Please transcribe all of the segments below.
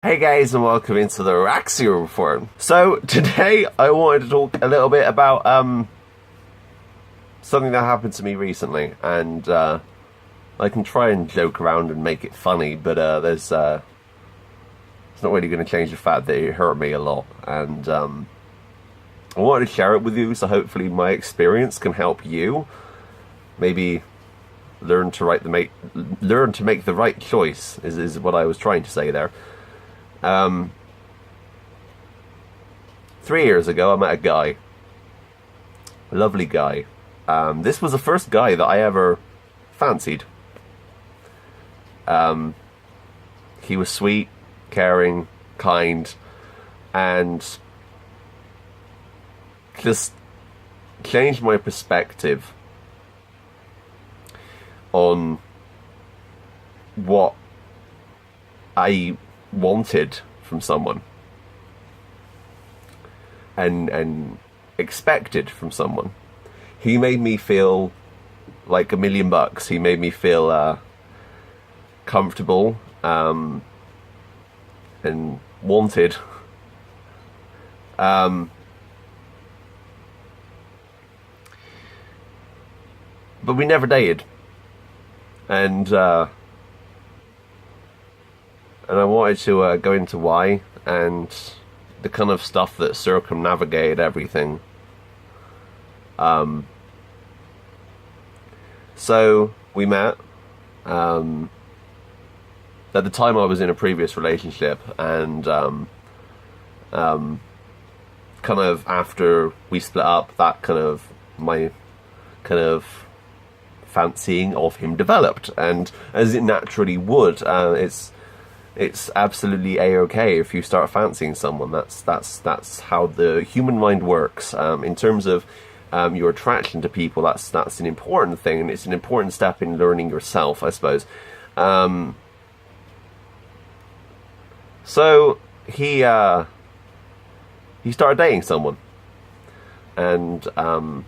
Hey guys, and welcome into the Roxy Report. So today I wanted to talk a little bit about something that happened to me recently, and I can try and joke around and make it funny, but it's not really going to change the fact that it hurt me a lot, and I wanted to share it with you, so hopefully my experience can help you maybe learn to make the right choice. Is what I was trying to say there. 3 years ago, I met a guy. A lovely guy. This was the first guy that I ever fancied. He was sweet, caring, kind, and just changed my perspective on what I wanted from someone and expected from someone. He made me feel like $1,000,000. He made me feel comfortable and wanted. But we never dated, and I wanted to go into why and the kind of stuff that circumnavigated everything. So we met. At the time, I was in a previous relationship, and kind of after we split up, that kind of my kind of fancying of him developed, and as it naturally would, it's absolutely a-okay if you start fancying someone. That's how the human mind works. In terms of your attraction to people, that's an important thing, and it's an important step in learning yourself, I suppose. So he started dating someone, and I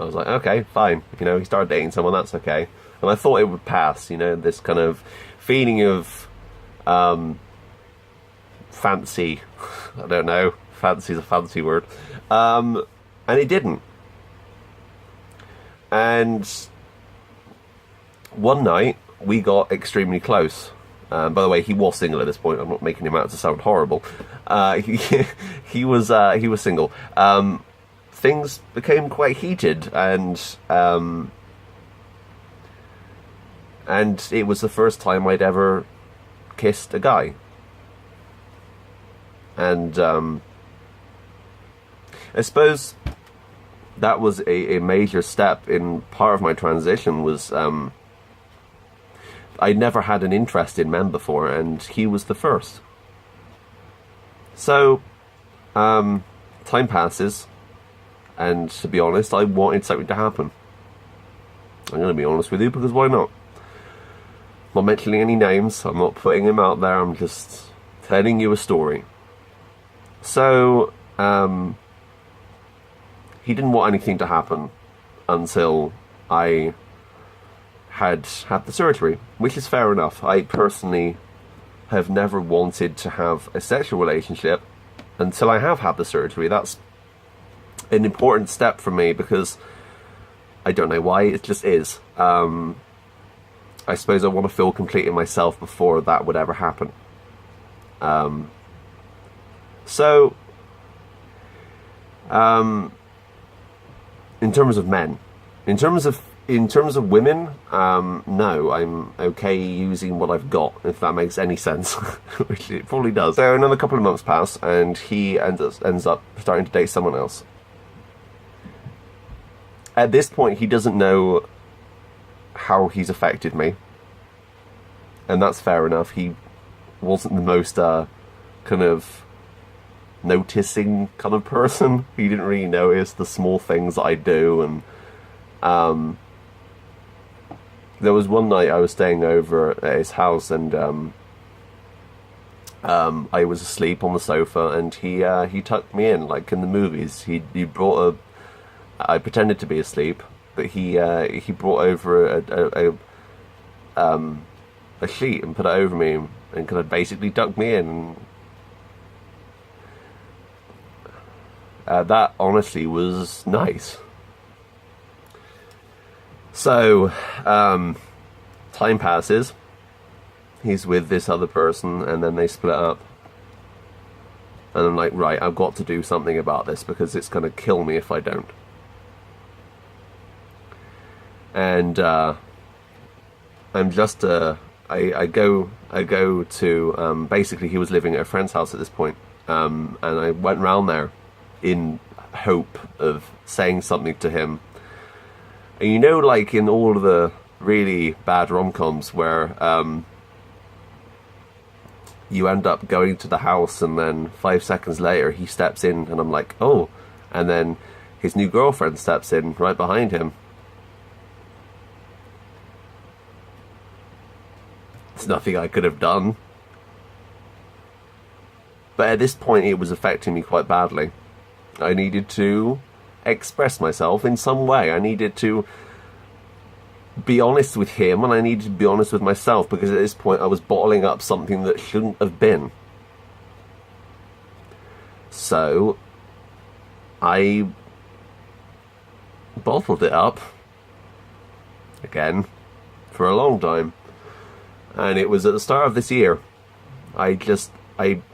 was like, okay, fine. He started dating someone, that's okay. And I thought it would pass, this kind of feeling of fancy. I don't know, fancy is a fancy word. And it didn't. And one night, we got extremely close. By the way, he was single at this point. I'm not making him out to sound horrible. He was single. Things became quite heated, and it was the first time I'd ever kissed a guy. And I suppose that was a major step in part of my transition. Was I never had an interest in men before, and he was the first. So time passes, and to be honest, I wanted something to happen. I'm going to be honest with you, because why not? I'm not mentioning any names, I'm not putting him out there, I'm just telling you a story. So, he didn't want anything to happen until I had the surgery, which is fair enough. I personally have never wanted to have a sexual relationship until I have had the surgery. That's an important step for me, because I don't know why, it just is. I suppose I want to feel complete in myself before that would ever happen. So, in terms of men, in terms of women, no, I'm okay using what I've got, if that makes any sense, which it probably does. So another couple of months pass, and he ends up starting to date someone else. At this point, he doesn't know how he's affected me, and that's fair enough. He wasn't the most kind of noticing kind of person. He didn't really notice the small things that I do, and there was one night I was staying over at his house, and I was asleep on the sofa, and he tucked me in like in the movies. He brought I pretended to be asleep, but he brought over a sheet and put it over me and kind of basically ducked me in. That honestly was nice. So, time passes. He's with this other person, and then they split up. And I'm like, right, I've got to do something about this because it's going to kill me if I don't. And I'm just I go to basically he was living at a friend's house at this point, and I went round there in hope of saying something to him. And you know, like in all of the really bad rom-coms where you end up going to the house and then 5 seconds later he steps in and I'm like, oh, and then his new girlfriend steps in right behind him. It's nothing I could have done. But at this point it was affecting me quite badly. I needed to express myself in some way. I needed to be honest with him, and I needed to be honest with myself, because at this point I was bottling up something that shouldn't have been. So I bottled it up again for a long time, and it was at the start of this year I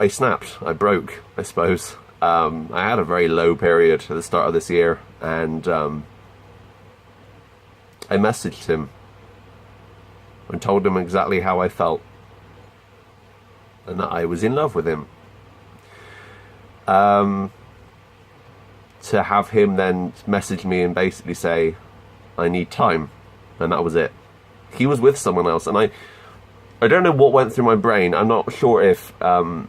snapped. I broke, I suppose. I had a very low period at the start of this year, and I messaged him and told him exactly how I felt and that I was in love with him. To have him then message me and basically say, I need time, and that was it. He was with someone else, and I don't know what went through my brain. I'm not sure if I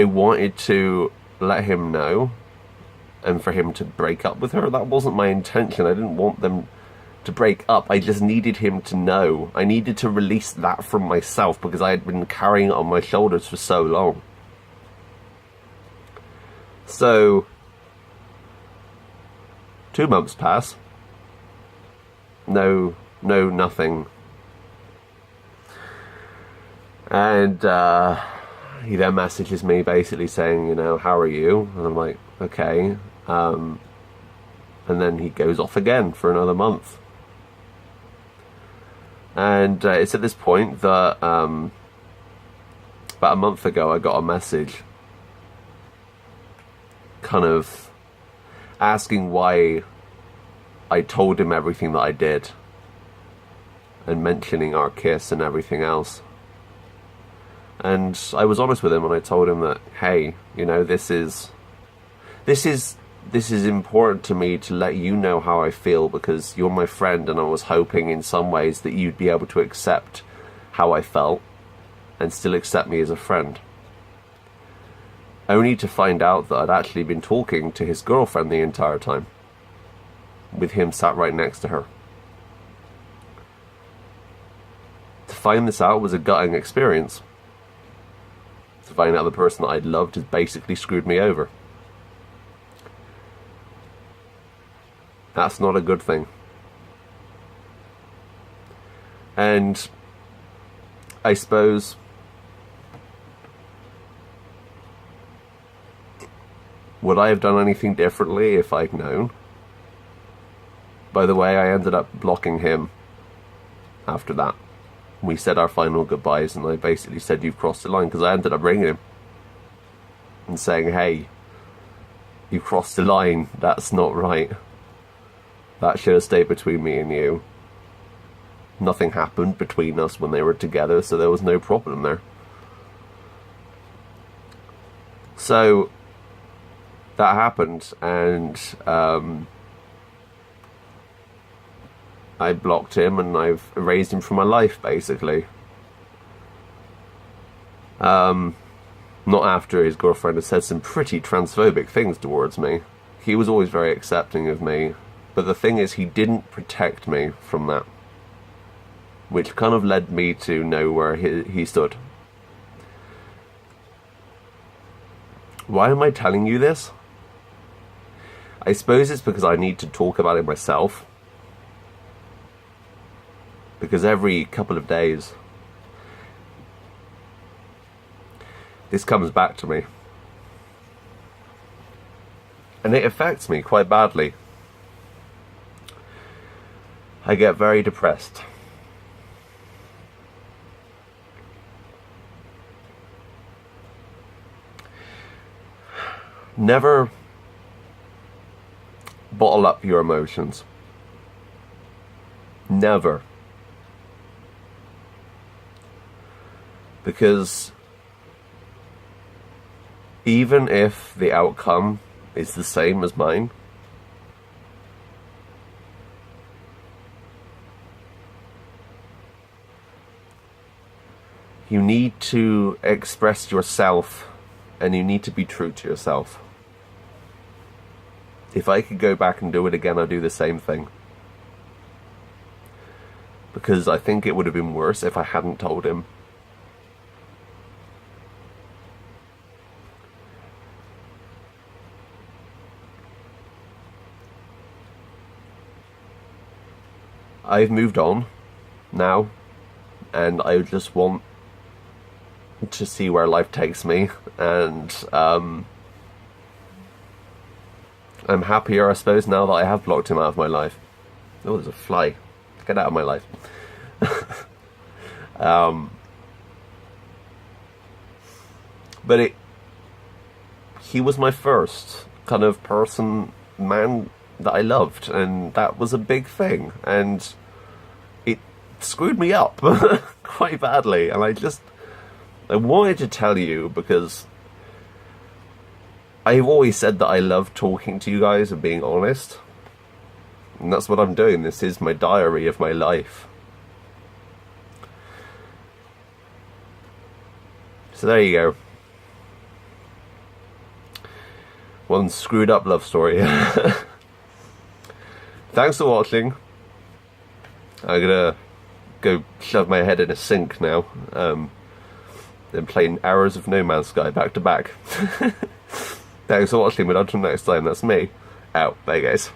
wanted to let him know and for him to break up with her. That wasn't my intention. I didn't want them to break up. I just needed him to know. I needed to release that from myself because I had been carrying it on my shoulders for so long. So 2 months pass. No, nothing. And he then messages me basically saying, you know, how are you? And I'm like, okay. And then he goes off again for another month. And it's at this point that about a month ago I got a message kind of asking why I told him everything that I did and mentioning our kiss and everything else. And I was honest with him, and I told him that, hey, you know, this is important to me to let you know how I feel, because you're my friend, and I was hoping in some ways that you'd be able to accept how I felt and still accept me as a friend. Only to find out that I'd actually been talking to his girlfriend the entire time, with him sat right next to her. To find this out was a gutting experience. To find out the person that I'd loved has basically screwed me over. That's not a good thing. And I suppose would I have done anything differently if I'd known? By the way, I ended up blocking him after that. We said our final goodbyes, and I basically said, you've crossed the line, because I ended up ringing him and saying, hey, you crossed the line, that's not right. That should have stayed between me and you. Nothing happened between us when they were together, so there was no problem there. So that happened, and I blocked him, and I've erased him from my life, basically. Not after his girlfriend had said some pretty transphobic things towards me. He was always very accepting of me, but the thing is, he didn't protect me from that, which kind of led me to know where he stood. Why am I telling you this? I suppose it's because I need to talk about it myself. Because every couple of days, this comes back to me. And it affects me quite badly. I get very depressed. Never bottle up your emotions. Never. Because even if the outcome is the same as mine, you need to express yourself, and you need to be true to yourself. If I could go back and do it again, I'd do the same thing. Because I think it would have been worse if I hadn't told him. I've moved on now, and I just want to see where life takes me, and I'm happier, I suppose, now that I have blocked him out of my life. Oh, there's a fly. Get out of my life. But he was my first kind of man that I loved, and that was a big thing, and it screwed me up quite badly, and I wanted to tell you because I've always said that I love talking to you guys and being honest. And that's what I'm doing. This is my diary of my life. So there you go. One screwed up love story. Thanks for watching. I'm gonna go shove my head in a sink now. Then playing Hours of No Man's Sky back to back. Thanks for watching, but until next time, that's me. Out. Bye, guys.